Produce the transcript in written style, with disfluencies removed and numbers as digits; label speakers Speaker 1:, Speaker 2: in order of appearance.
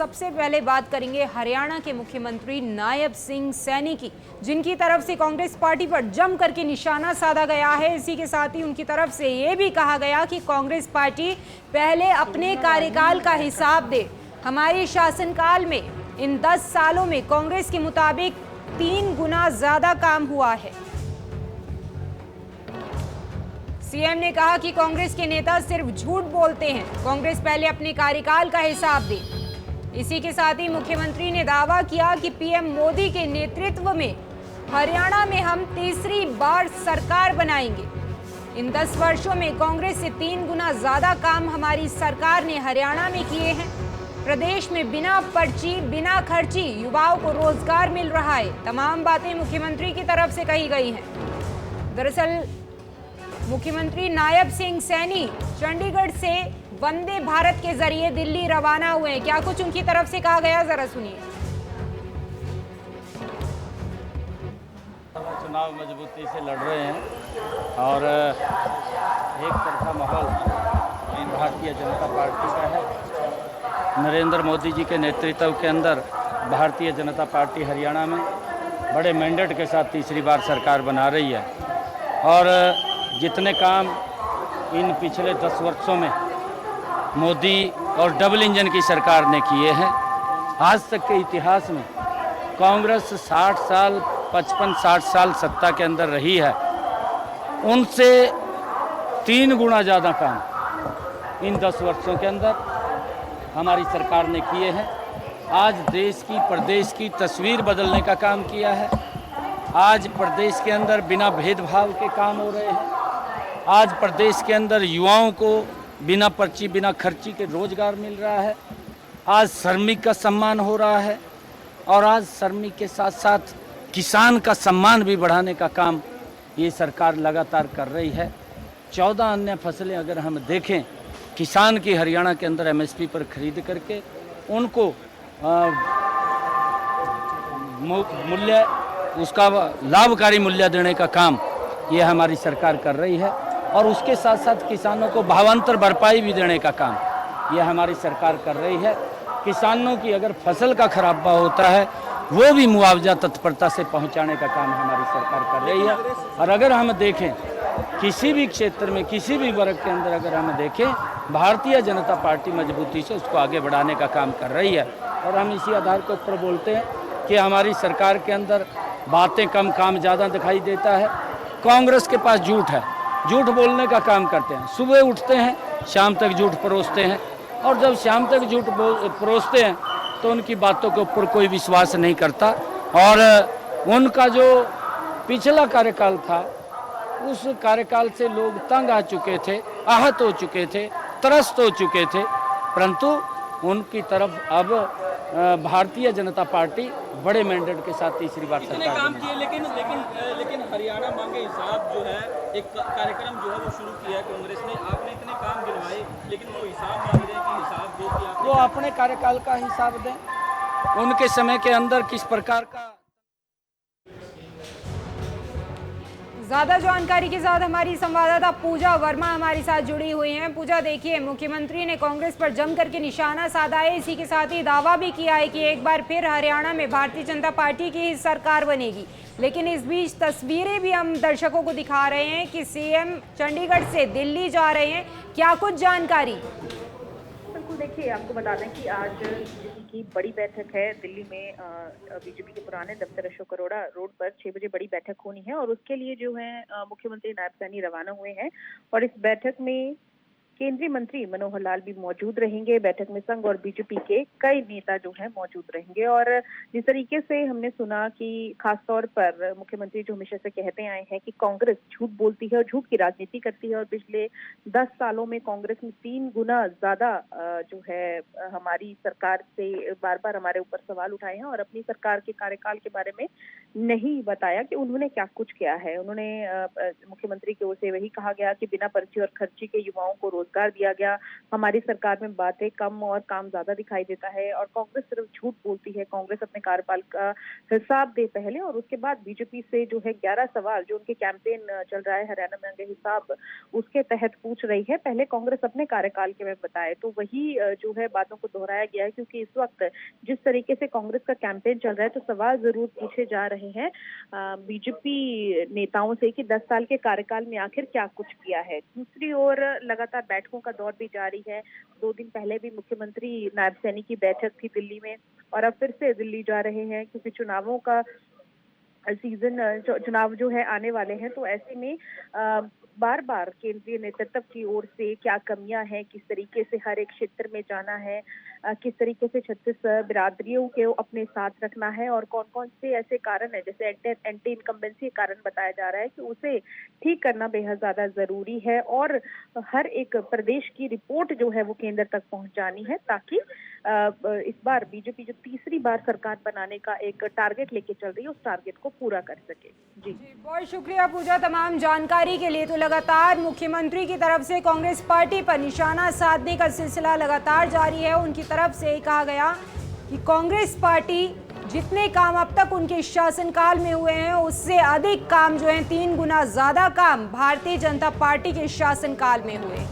Speaker 1: सबसे पहले बात करेंगे हरियाणा के मुख्यमंत्री नायब सिंह सैनी की, जिनकी तरफ से कांग्रेस पार्टी पर जम करके निशाना साधा गया है। इसी के साथ ही उनकी तरफ से ये भी कहा गया कि कांग्रेस पार्टी पहले अपने कार्यकाल का हिसाब दे। हमारे शासनकाल में इन 10 सालों में कांग्रेस के मुताबिक 3 गुना ज्यादा काम हुआ है। सीएम ने कहा कि कांग्रेस के नेता सिर्फ झूठ बोलते हैं, कांग्रेस पहले अपने कार्यकाल का हिसाब दे। इसी के साथ ही मुख्यमंत्री ने दावा किया कि पीएम मोदी के नेतृत्व में हरियाणा में हम तीसरी बार सरकार बनाएंगे। इन 10 वर्षों में कांग्रेस से 3 गुना ज्यादा काम हमारी सरकार ने हरियाणा में किए हैं। प्रदेश में बिना पर्ची बिना खर्ची युवाओं को रोजगार मिल रहा है। तमाम बातें मुख्यमंत्री की तरफ से कही गई हैं। दरअसल मुख्यमंत्री नायब सिंह सैनी चंडीगढ़ से वंदे भारत के जरिए दिल्ली रवाना हुए हैं। क्या कुछ उनकी तरफ से कहा गया, जरा सुनिए।
Speaker 2: चुनाव मजबूती से लड़ रहे हैं और एक तरफा माहौल भारतीय जनता पार्टी का है। नरेंद्र मोदी जी के नेतृत्व के अंदर भारतीय जनता पार्टी हरियाणा में बड़े मैंडेट के साथ तीसरी बार सरकार बना रही है और जितने काम इन पिछले 10 वर्षों में मोदी और डबल इंजन की सरकार ने किए हैं, आज तक के इतिहास में कांग्रेस 60 साल 55-60 साल सत्ता के अंदर रही है, उनसे 3 गुना ज़्यादा काम इन 10 वर्षों के अंदर हमारी सरकार ने किए हैं। आज देश की प्रदेश की तस्वीर बदलने का काम किया है। आज प्रदेश के अंदर बिना भेदभाव के काम हो रहे हैं। आज प्रदेश के अंदर युवाओं को बिना पर्ची बिना खर्ची के रोजगार मिल रहा है। आज श्रमिक का सम्मान हो रहा है और आज श्रमिक के साथ साथ किसान का सम्मान भी बढ़ाने का काम ये सरकार लगातार कर रही है। 14 अन्य फसलें अगर हम देखें, किसान की हरियाणा के अंदर एमएसपी पर खरीद करके उनको मूल्य उसका लाभकारी मूल्य देने का काम ये हमारी सरकार कर रही है और उसके साथ साथ किसानों को भावांतर भरपाई भी देने का काम ये हमारी सरकार कर रही है। किसानों की अगर फसल का खराबा होता है वो भी मुआवजा तत्परता से पहुंचाने का काम हमारी सरकार कर रही है। और अगर हम देखें किसी भी क्षेत्र में किसी भी वर्ग के अंदर अगर हम देखें, भारतीय जनता पार्टी मजबूती से उसको आगे बढ़ाने का काम कर रही है और हम इसी आधार के ऊपर बोलते हैं कि हमारी सरकार के अंदर बातें कम काम ज़्यादा दिखाई देता है। कांग्रेस के पास झूठ है, झूठ बोलने का काम करते हैं। सुबह उठते हैं शाम तक झूठ परोसते हैं और जब शाम तक झूठ परोसते हैं तो उनकी बातों के ऊपर कोई विश्वास नहीं करता और उनका जो पिछला कार्यकाल था उस कार्यकाल से लोग तंग आ चुके थे, आहत हो चुके थे, त्रस्त हो चुके थे, परंतु उनकी तरफ अब भारतीय जनता पार्टी बड़े मैंडेट के साथ तीसरी बार सरकार
Speaker 3: काम किए। लेकिन हरियाणा मांगे हिसाब जो है एक कार्यक्रम जो है वो शुरू किया है कांग्रेस ने। आपने इतने काम गिनवाए लेकिन वो हिसाब मांग रहे हैं कि हिसाब दो कि आप
Speaker 2: वो अपने कार्यकाल का हिसाब दें, उनके समय के अंदर किस प्रकार का।
Speaker 1: ज्यादा जानकारी के साथ हमारी संवाददाता पूजा वर्मा हमारे साथ जुड़ी हुई हैं। पूजा, देखिए मुख्यमंत्री ने कांग्रेस पर जम करके निशाना साधा है। इसी के साथ ही दावा भी किया है कि एक बार फिर हरियाणा में भारतीय जनता पार्टी की ही सरकार बनेगी। लेकिन इस बीच तस्वीरें भी हम दर्शकों को दिखा रहे हैं कि सीएम चंडीगढ़ से दिल्ली जा रहे हैं। क्या कुछ जानकारी?
Speaker 4: बिल्कुल, देखिए आपको बता दें कि आज की बड़ी बैठक है दिल्ली में। बीजेपी के पुराने दफ्तर अशोक अरोड़ा रोड पर 6 बजे बड़ी बैठक होनी है और उसके लिए जो है मुख्यमंत्री नायब सैनी रवाना हुए हैं और इस बैठक में केंद्रीय मंत्री मनोहर लाल भी मौजूद रहेंगे। बैठक में संघ और बीजेपी के कई नेता जो हैं मौजूद रहेंगे और जिस तरीके से हमने सुना कि खासतौर पर मुख्यमंत्री जो हमेशा से कहते आए हैं कि कांग्रेस झूठ बोलती है और झूठ की राजनीति करती है और पिछले 10 सालों में कांग्रेस ने 3 गुना ज्यादा जो है हमारी सरकार से बार बार हमारे ऊपर सवाल उठाए हैं और अपनी सरकार के कार्यकाल के बारे में नहीं बताया कि उन्होंने क्या कुछ किया है। उन्होंने मुख्यमंत्री की ओर से वही कहा गया कि बिना पर्ची और खर्ची के युवाओं को रोजगार दिया गया, हमारी सरकार में बातें कम और काम ज्यादा दिखाई देता है और कांग्रेस सिर्फ झूठ बोलती है। कांग्रेस अपने कार्यकाल का हिसाब दे पहले और उसके बाद बीजेपी से जो है 11 सवाल जो उनके कैंपेन चल रहा है हरियाणा में मांगे हिसाब, उसके तहत पूछ रही है। पहले कांग्रेस अपने कार्यकाल के में बताए, तो वही जो है बातों को दोहराया गया है, क्योंकि इस वक्त जिस तरीके से कांग्रेस का कैंपेन चल रहा है तो सवाल जरूर पूछे जा रहे हैं बीजेपी नेताओं से कि 10 साल के कार्यकाल में आखिर क्या कुछ किया है। दूसरी ओर लगातार बैठकों का दौर भी जारी है। 2 दिन पहले भी मुख्यमंत्री नायब सैनी की बैठक थी दिल्ली में और अब फिर से दिल्ली जा रहे हैं, क्योंकि चुनावों का सीजन, चुनाव जो है आने वाले हैं। तो ऐसे में बार बार केंद्रीय नेतृत्व की ओर से क्या कमियां हैं, किस तरीके से हर एक क्षेत्र में जाना है, किस तरीके से 36 बिरादरियों के अपने साथ रखना है और कौन कौन से ऐसे कारण है, जैसे एंटी इनकम्बेंसी कारण बताया जा रहा है कि उसे ठीक करना बेहद ज्यादा जरूरी है और हर एक प्रदेश की रिपोर्ट जो है वो केंद्र तक पहुंचानी है, ताकि इस बार बीजेपी जो तीसरी बार सरकार बनाने का एक टारगेट लेके चल रही है उस टारगेट को पूरा कर सके। जी
Speaker 1: बहुत शुक्रिया पूजा तमाम जानकारी के लिए। तो लगातार मुख्यमंत्री की तरफ से कांग्रेस पार्टी पर निशाना साधने का सिलसिला लगातार जारी है। उनकी तरफ से कहा गया कि कांग्रेस पार्टी जितने काम अब तक उनके शासनकाल में हुए हैं उससे अधिक काम जो है 3 गुना ज्यादा काम भारतीय जनता पार्टी के शासनकाल में हुए।